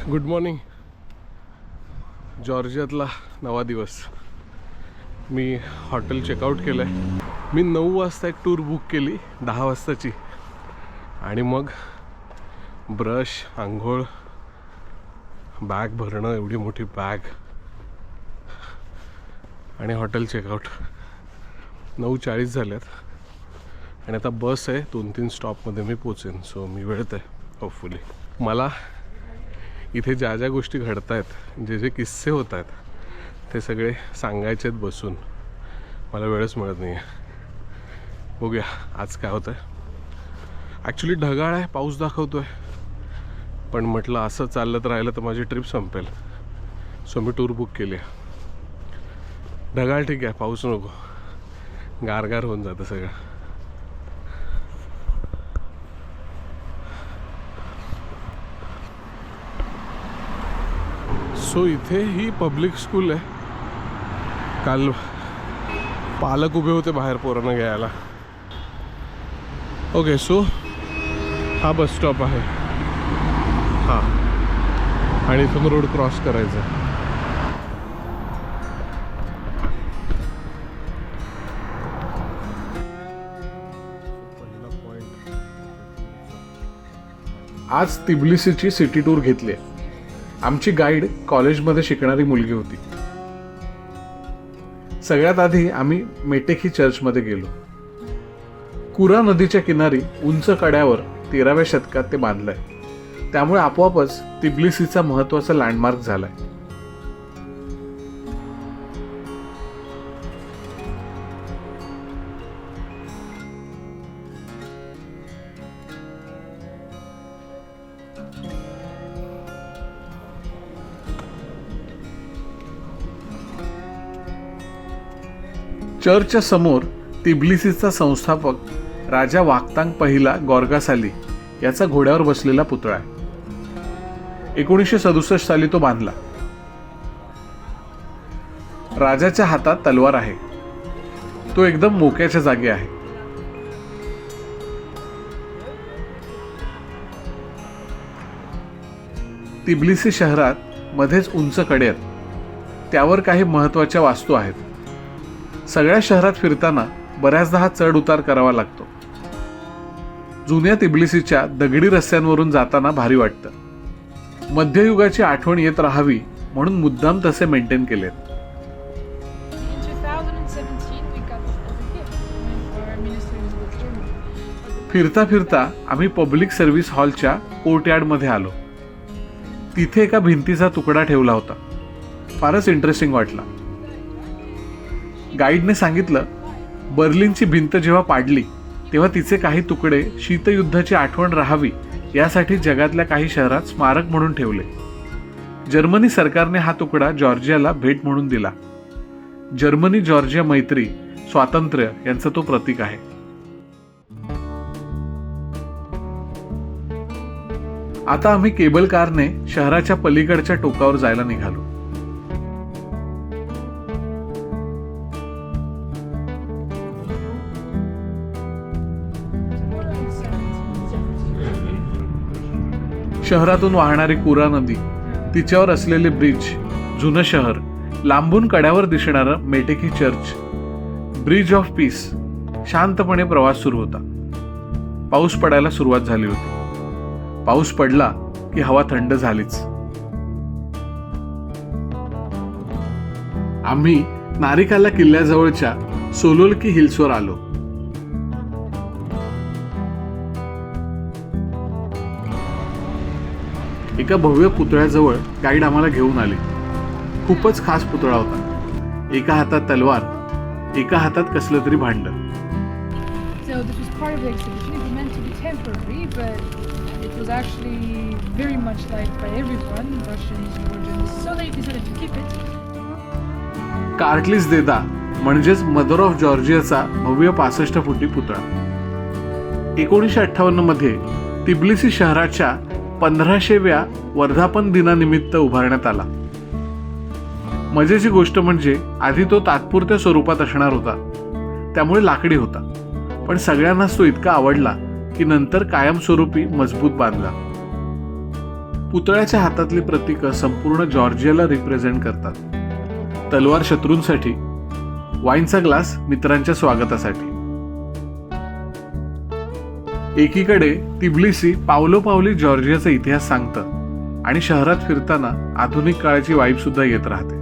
Good morning. जॉर्जियातला 9वा दिवस. मी hotel checkout केलं आहे. मी 9 वाजता एक टूर बुक केली 10 वाजताची आणि मग ब्रश, आंघोळ, बॅग भरणं, एवढी मोठी बॅग आणि हॉटेल चेकआउट. 9:40 झाल्यात आणि आता बस आहे. 2-3 स्टॉपमध्ये मी पोचेन. सो मी वेळेत आहे होपफुली. मला इथे ज्या ज्या गोष्टी घडत आहेत, जे जे किस्से होत आहेत, ते सगळे सांगायचे आहेत बसून. मला वेळच मिळत नाही आहे. बघूया आज काय होतं आहे. ॲक्च्युली ढगाळ आहे, पाऊस दाखवतो आहे, पण म्हटलं असं चालत राहिलं तर माझी ट्रिप संपेल. सो मी टूर बुक केली आहे. ढगाळ ठीक आहे, पाऊस नको. गारगार होऊन जातं सगळं. सो इथे ही पब्लिक स्कूल आहे. काल पालक उभे होते बाहेर पोरांना घ्यायला. ओके, सो हा बस स्टॉप आहे. हां, आणि इथून रोड क्रॉस करायचा आहे. आज तिबलिसीची सिटी टूर घेतली आहे. आमची गाईड कॉलेजमध्ये शिकणारी मुलगी होती. सगळ्यात आधी आम्ही मेटेकी चर्चमध्ये गेलो. कुरा नदीच्या किनारी उंच कड्यावर 13व्या शतकात ते बांधलंय. त्यामुळे आपोआपच तिबलिसीचा महत्त्वाचा लँडमार्क झालाय. चर्चच्या समोर तिबलिसीचा संस्थापक राजा वाक्तांग पहिला गॉर्गासाली याचा घोड्यावर बसलेला पुतळा आहे. 1967 साली तो बांधला. राजाच्या हातात तलवार आहे. तो एकदम मोक्याच्या जागी आहे. तिबलिसी शहरात मध्येच उंच कडे आहेत. त्यावर काही महत्त्वाच्या वास्तू आहेत. सगळ्या शहरात फिरताना बऱ्याचदा हा चढ उतार करावा लागतो. जुन्या तिबलिसीच्या दगडी रस्त्यांवरून जाताना भारी वाटतं. मध्ययुगाची आठवण येत राहावी म्हणून मुद्दाम तसे मेंटेन केलेत. फिरता फिरता आम्ही पब्लिक सर्व्हिस हॉलच्या कोर्टयार्डमध्ये आलो. तिथे एका भिंतीचा तुकडा ठेवला होता. फारच इंटरेस्टिंग वाटला. गाईडने सांगितलं, बर्लिनची भिंत जेव्हा पाडली तेव्हा तिचे काही तुकडे शीतयुद्धाची आठवण राहावी यासाठी जगातल्या काही शहरात स्मारक म्हणून ठेवले. जर्मनी सरकारने हा तुकडा जॉर्जियाला भेट म्हणून दिला. जर्मनी जॉर्जिया मैत्री, स्वातंत्र्य यांचं तो प्रतीक आहे. आता आम्ही केबल कारने शहराच्या पलीकडच्या टोकावर जायला निघालो. शहरातून वाहणारी कुरा नदी, तिच्यावर असलेले ब्रिज, जुनं शहर, लांबून कड्यावर दिसणारं मेटेकी चर्च, ब्रिज ऑफ पीस. शांतपणे प्रवास सुरू होता. पाऊस पडायला सुरुवात झाली होती. पाऊस पडला की हवा थंड झालीच. आम्ही नारिकाला किल्ल्याजवळच्या सोलोल्की हिल्सवर आलो. एका भव्य पुतळ्याजवळ गाईड आम्हाला घेऊन आले. खूपच खास पुतळा होता. एका हातात तलवार, एका हातात कसलं तरी भांड. कार्टलिस देदा म्हणजेच मदर ऑफ जॉर्जियाचा भव्य 65 फुटी पुतळा. 1958 मध्ये तिबलिसी शहराच्या 1500व्या वर्धापन दिनानिमित्त उभारण्यात आला. मजेची गोष्ट म्हणजे आधी तो तात्पुरत्या स्वरूपात असणार होता, त्यामुळे लाकडी होता. पण सगळ्यांनाच तो इतका आवडला की नंतर कायमस्वरूपी मजबूत बांधला. पुतळ्याच्या हातातली प्रतीकं संपूर्ण जॉर्जियाला रिप्रेझेंट करतात. तलवार शत्रूंसाठी, वाईनचा ग्लास मित्रांच्या स्वागतासाठी. एकीकडे तिब्लिसी पावलोपावली जॉर्जियाचा इतिहास सांगतं आणि शहरात फिरताना आधुनिक काळाची वाईब सुद्धा येत राहते.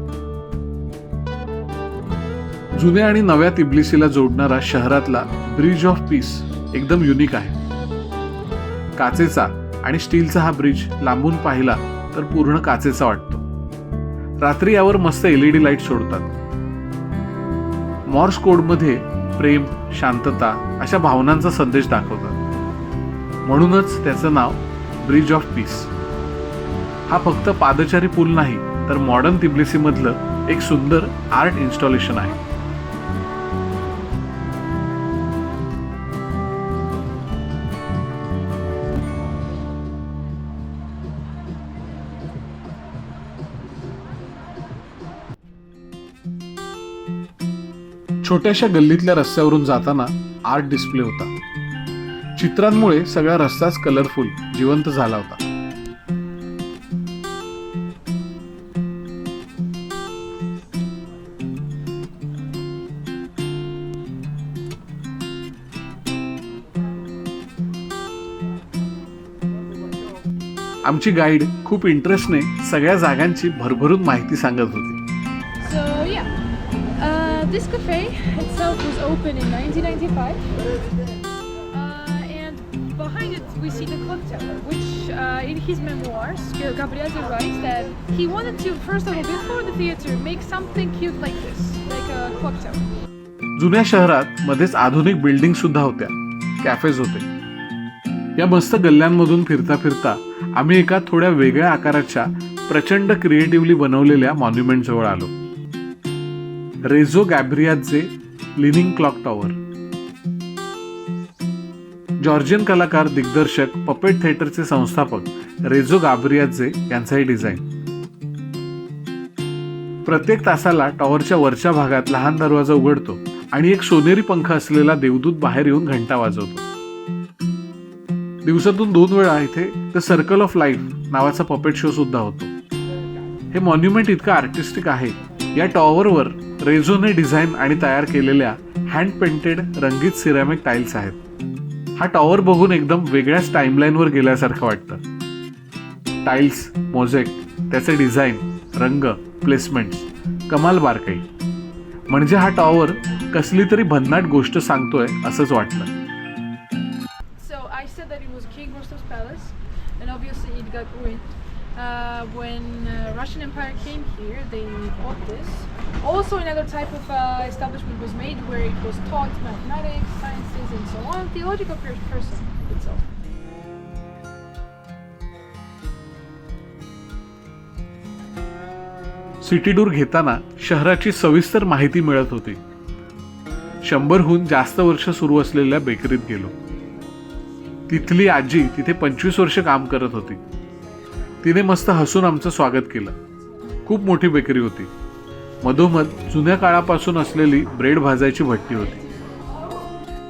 जुन्या आणि नव्या तिब्लिसीला जोडणारा शहरातला ब्रिज ऑफ पीस एकदम युनिक आहे. काचेचा आणि स्टीलचा हा ब्रिज लांबून पाहिला तर पूर्ण काचेचा वाटतो. रात्री यावर मस्त LED लाईट सोडतात. मॉर्स कोडमध्ये प्रेम, शांतता अशा भावनांचा संदेश दाखवतात. म्हणूनच त्याचं नाव ब्रिज ऑफ पीस. हा फक्त पादचारी पूल नाही तर मॉडर्न तिब्लिसीमधलं एक सुंदर आर्ट इन्स्टॉलेशन आहे. छोट्याशा गल्लीतल्या रस्त्यावरून जाताना आर्ट डिस्प्ले होता. चित्रांमुळे सगळा रस्ताच कलरफुल, जिवंत झाला होता. आमची गाईड खूप इंटरेस्टने सगळ्या जागांची भरभरून माहिती सांगत होती. This cafe itself was open in 1995, and behind it we see the clock tower, which in his memoirs, Gabriele writes that he wanted to, first of all, before the theater, make something cute like this, like a clock tower. जुन्या शहरात मध्येच आधुनिक building सुद्धा होत्या, cafes होते. या मस्त गल्ल्यांमधून फिरता फिरता आम्ही एका थोड्या वेगळ्या आकाराच्या प्रचंड क्रिएटिव्हली बनवलेल्या मॉन्युमेंट जवळ आलो. रेझो गॅब्रियाचे लिनिंग क्लॉक टॉवर. जॉर्जियन कलाकार, दिग्दर्शक, पपेट थिएटरचे संस्थापक रेझो गॅब्रियाचे यांचा हे डिझाईन. प्रत्येक तासाला टॉवरच्या वरच्या भागात लहान दरवाजा उघडतो आणि एक सोनेरी पंख असलेला देवदूत बाहेर येऊन घंटा वाजवतो. दिवसातून 2 वेळा इथे द सर्कल ऑफ लाईफ नावाचा पपेट शो सुद्धा होतो. हे मॉन्युमेंट इतकं आर्टिस्टिक आहे. या टॉवरवर रेझोने डिझाईन आणि तयार केलेल्या हँड पेंटेड रंगीत सिरॅमिक टाईल्स आहेत. हा टॉवर बघून एकदम वेगळ्याच टाइमलाईनवर गेल्यासारखं वाटतं. टाईल्स, मोझेक, त्याचे डिझाईन, रंग, प्लेसमेंट्स, कमाल बारकाई. म्हणजे हा टॉवर कसली तरी भन्नाट गोष्ट सांगतोय असंच वाटलं. So I said that it was King Rostov's palace, and obviously it got ruined. When Russian Empire came here, they bought this. Also, another type of establishment was made where it was taught mathematics, sciences, and so on. Theological person itself. City tour घेताना शहराची सविस्तर माहिती मिळत होती. 100हून जास्त वर्ष सुरू असलेल्या बेकरीत गेलो. तिथली आजी तिथे 25 वर्ष काम करत होती. तिने मस्त हसून आमचं स्वागत केलं. खूप मोठी बेकरी होती. मधोमध जुन्या काळापासून असलेली ब्रेड भाजायची भट्टी होती.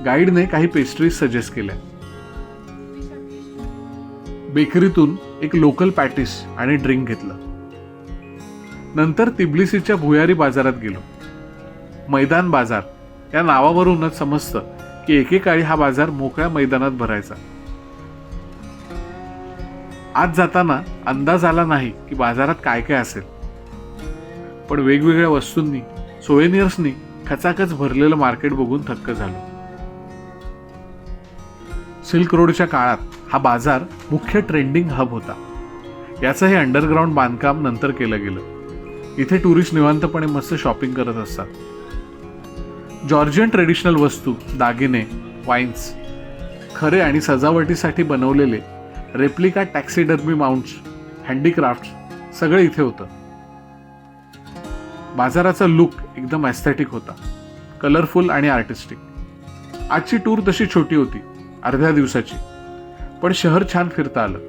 गाईडने काही पेस्ट्रीज सजेस्ट केल्या. बेकरीतून एक लोकल पॅटिस आणि ड्रिंक घेतलं. नंतर तिब्लिसीच्या भुयारी बाजारात गेलो. मैदान बाजार या नावावरूनच समजतं की एकेकाळी हा बाजार मोकळ्या मैदानात भरायचा. आज जाताना अंदाज आला नाही की बाजारात काय काय असेल, पण वेगवेगळ्या वस्तूंनी, सोव्हेनियर्सनी खचाखच भरलेलं मार्केट बघून थक्क झालो. सिल्क रोडच्या काळात हा बाजार मुख्य ट्रेंडिंग हब होता. याचं हे अंडरग्राऊंड बांधकाम नंतर केलं गेलं. इथे टुरिस्ट निवांतपणे मस्त शॉपिंग करत असतात. जॉर्जियन ट्रेडिशनल वस्तू, दागिने, वाईन्स, खरे आणि सजावटीसाठी बनवलेले रेप्लिका टॅक्सिडर्मी माउंट्स, हँडीक्राफ्ट्स सगळं इथे होतं. बाजाराचा लुक एकदम ॲस्थेटिक होता, कलरफुल आणि आर्टिस्टिक. आजची टूर तशी छोटी होती, अर्ध्या दिवसाची, पण शहर छान फिरता आलं.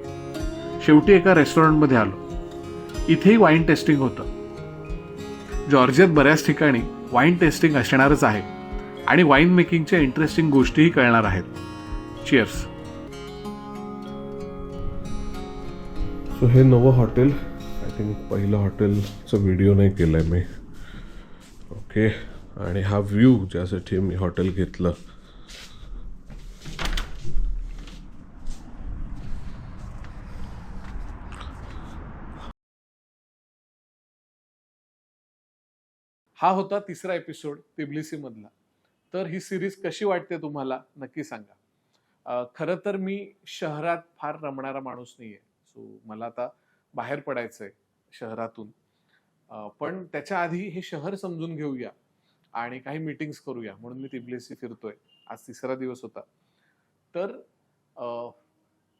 शेवटी एका रेस्टॉरंटमध्ये आलो. इथेही वाईन टेस्टिंग होतं. जॉर्जियात बऱ्याच ठिकाणी वाईन टेस्टिंग असणारच आहे आणि वाईन मेकिंगच्या इंटरेस्टिंग गोष्टीही कळणार आहेत. चिअर्स. सो हे नवं हॉटेल, आय थिंक पहिलं हॉटेलचा व्हिडिओ नाही केला आहे मी. ओके, आणि हा व्ह्यू ज्यासाठी मी हॉटेल घेतलं. हा होता तिसरा एपिसोड तिबलिसीमधला. तर ही सिरीज कशी वाटते तुम्हाला नक्की सांगा. खरं तर मी शहरात फार रमणारा माणूस नाही आहे. सो मला आता बाहेर पडायचं आहे शहरातून. पण त्याच्या आधी हे शहर समजून घेऊया आणि काही मीटिंग्स करूया म्हणून मी तिबलिसी फिरतोय. आज तिसरा दिवस होता. तर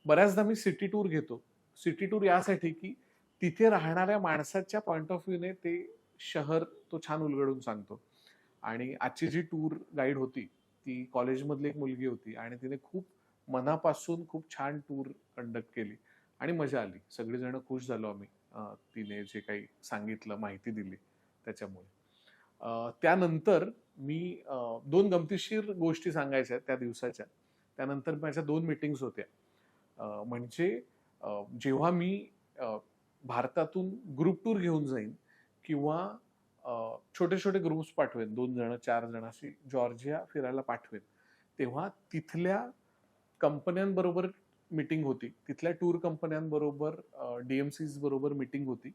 बऱ्याचदा मी सिटी टूर घेतो. सिटी टूर यासाठी की तिथे राहणाऱ्या माणसाच्या पॉइंट ऑफ व्ह्यूने ते शहर तो छान उलगडून सांगतो. आणि आजची जी टूर गाईड होती ती कॉलेजमधली एक मुलगी होती आणि तिने खूप मनापासून खूप छान टूर कंडक्ट केली आणि मजा आली. सगळेजण खुश झालो आम्ही तिने जे काही सांगितलं, माहिती दिली त्याच्यामुळे. त्यानंतर मी 2 गमतीशीर गोष्टी सांगायच्या त्या दिवसाच्या. त्यानंतर माझ्या 2 मीटिंग्स होत्या. म्हणजे जेव्हा मी भारतातून ग्रुप टूर घेऊन जाईन किंवा छोटे छोटे ग्रुप्स पाठवेन, 2 जण 4 जण अशी जॉर्जिया फिरायला पाठवेन, तेव्हा तिथल्या कंपन्यांबरोबर मीटिंग होती. तिथल्या टूर कंपन्यांबरोबर DMCs बरोबर मीटिंग होती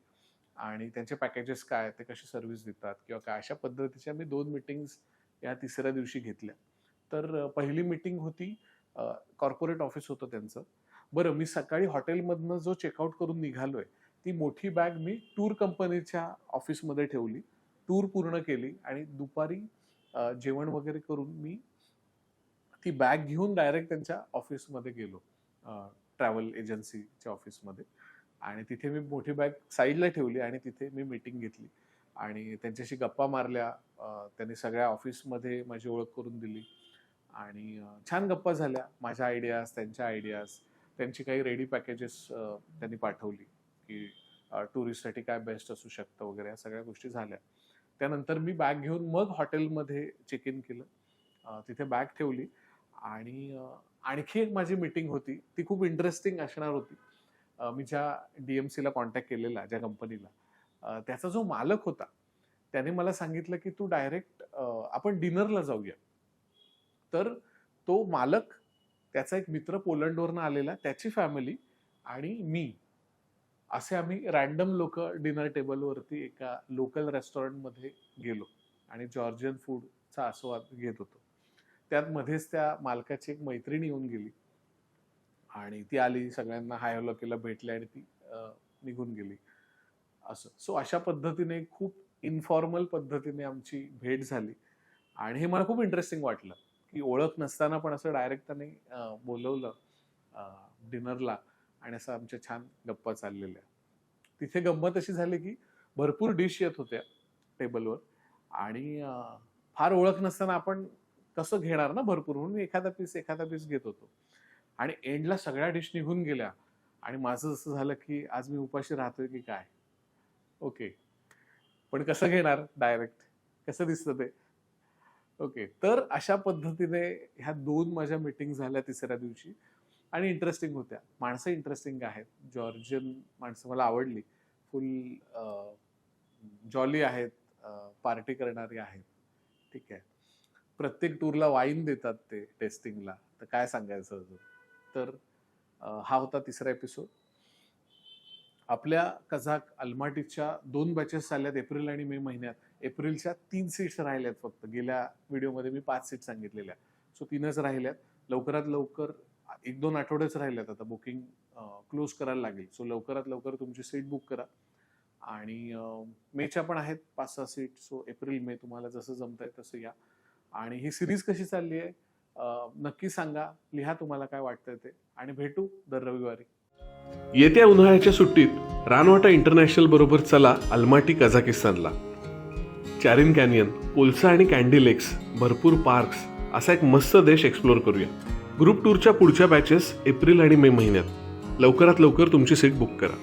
आणि त्यांचे पॅकेजेस काय, ते कशी सर्व्हिस देतात किंवा काय, अशा पद्धतीच्या मी 2 मीटिंग्स या तिसऱ्या दिवशी घेतल्या. तर पहिली मीटिंग होती, कॉर्पोरेट ऑफिस होतं त्यांचं. बरं, मी सकाळी हॉटेलमधनं जो चेकआउट करून निघालोय ती मोठी बॅग मी टूर कंपनीच्या ऑफिसमध्ये ठेवली, टूर पूर्ण केली आणि दुपारी जेवण वगैरे करून मी ती बॅग घेऊन डायरेक्ट त्यांच्या ऑफिसमध्ये गेलो, ट्रॅव्हल एजन्सीच्या ऑफिसमध्ये. आणि तिथे मी मोठी बॅग साईडला ठेवली आणि तिथे मी मीटिंग घेतली आणि त्यांच्याशी गप्पा मारल्या. त्यांनी सगळ्या ऑफिसमध्ये माझी ओळख करून दिली आणि छान गप्पा झाल्या. माझ्या आयडियाज, त्यांच्या आयडियाज, त्यांची काही रेडी पॅकेजेस त्यांनी पाठवली की टुरिस्टसाठी काय बेस्ट असू शकतं वगैरे, या सगळ्या गोष्टी झाल्या. त्यानंतर मी बॅग घेऊन मग हॉटेलमध्ये चेक इन केलं, तिथे बॅग ठेवली आणि आणखी एक माझी मीटिंग होती. ती खूप इंटरेस्टिंग असणार होती. मी ज्या DMCला कॉन्टॅक्ट केलेला, ज्या कंपनीला, त्याचा जो मालक होता त्याने मला सांगितलं की तू डायरेक्ट आपण डिनरला जाऊया. तर तो मालक, त्याचा एक मित्र पोलंडवरनं आलेला, त्याची फॅमिली आणि मी, असे आम्ही रॅन्डम लोक डिनर टेबलवरती एका लोकल रेस्टॉरंटमध्ये गेलो आणि जॉर्जियन फूडचा आस्वाद घेत होतो. त्यात मध्येच त्या मालकाची एक मैत्रीण येऊन गेली आणि ती आली, सगळ्यांना हाय हॅलो केलं, भेटले आणि ती निघून गेली असं. सो अशा पद्धतीने खूप इन्फॉर्मल पद्धतीने आमची भेट झाली आणि हे मला खूप इंटरेस्टिंग वाटलं की ओळख नसताना पण असं डायरेक्ट त्याने बोलवलं डिनरला आणि असं आमच्या छान गप्पा चाललेल्या. तिथे गंमत अशी झाली की भरपूर डिश येत होत्या टेबलवर आणि फार ओळख नसताना आपण कसं घेणार ना भरपूर, म्हणून मी एखादा पीस घेत होतो आणि एंडला सगळ्या डिश निघून गेल्या आणि माझं असं झालं की आज मी उपाशी राहतोय की काय. ओके, पण कसं घेणार डायरेक्ट, कसं दिसतं ते. ओके, तर अशा पद्धतीने ह्या 2 माझ्या मीटिंग झाल्या तिसऱ्या दिवशी आणि इंटरेस्टिंग होत्या. माणसं इंटरेस्टिंग आहेत, जॉर्जियन माणसं मला आवडली. फुल जॉली आहेत, पार्टी करणारी आहेत. ठीक आहे, प्रत्येक टूरला वाईन देतात ते टेस्टिंगला, तर काय सांगायचं अजून. तर हा होता तिसरा एपिसोड. आपल्या कझाक अल्माटीच्या 2 बॅचेस चालल्यात एप्रिल आणि मे महिन्यात. एप्रिलच्या 3 सीट्स राहिल्यात फक्त. गेल्या व्हिडिओमध्ये मी 5 सीट सांगितलेल्या, सो 3च राहिल्यात. लवकरात लवकर 1-2 आठवडेच राहिल्यात, आता बुकिंग क्लोज करायला लागेल. सो लवकरात लवकर तुमची सीट बुक करा. आणि मेच्या पण आहेत 5-6 सीट. सो एप्रिल मे तुम्हाला जसं जमतंय तसं या. आणि ही सिरीज कशी चालली आहे नक्की सांगा, लिहा तुम्हाला काय वाटतंय ते, आणि भेटू दर रविवारी. येत्या उन्हाळ्याच्या सुट्टीत रानवाटा इंटरनॅशनल बरोबर चला अल्माटी कझाकिस्तानला. चारिन कॅनियन, कोलसा आणि कॅन्डी लेक्स, भरपूर पार्क्स, असा एक मस्त देश एक्सप्लोर करूया. ग्रुप टूरच्या पुढच्या बॅचेस एप्रिल आणि मे महिन्यात. लवकरात लवकर तुमची सीट बुक करा.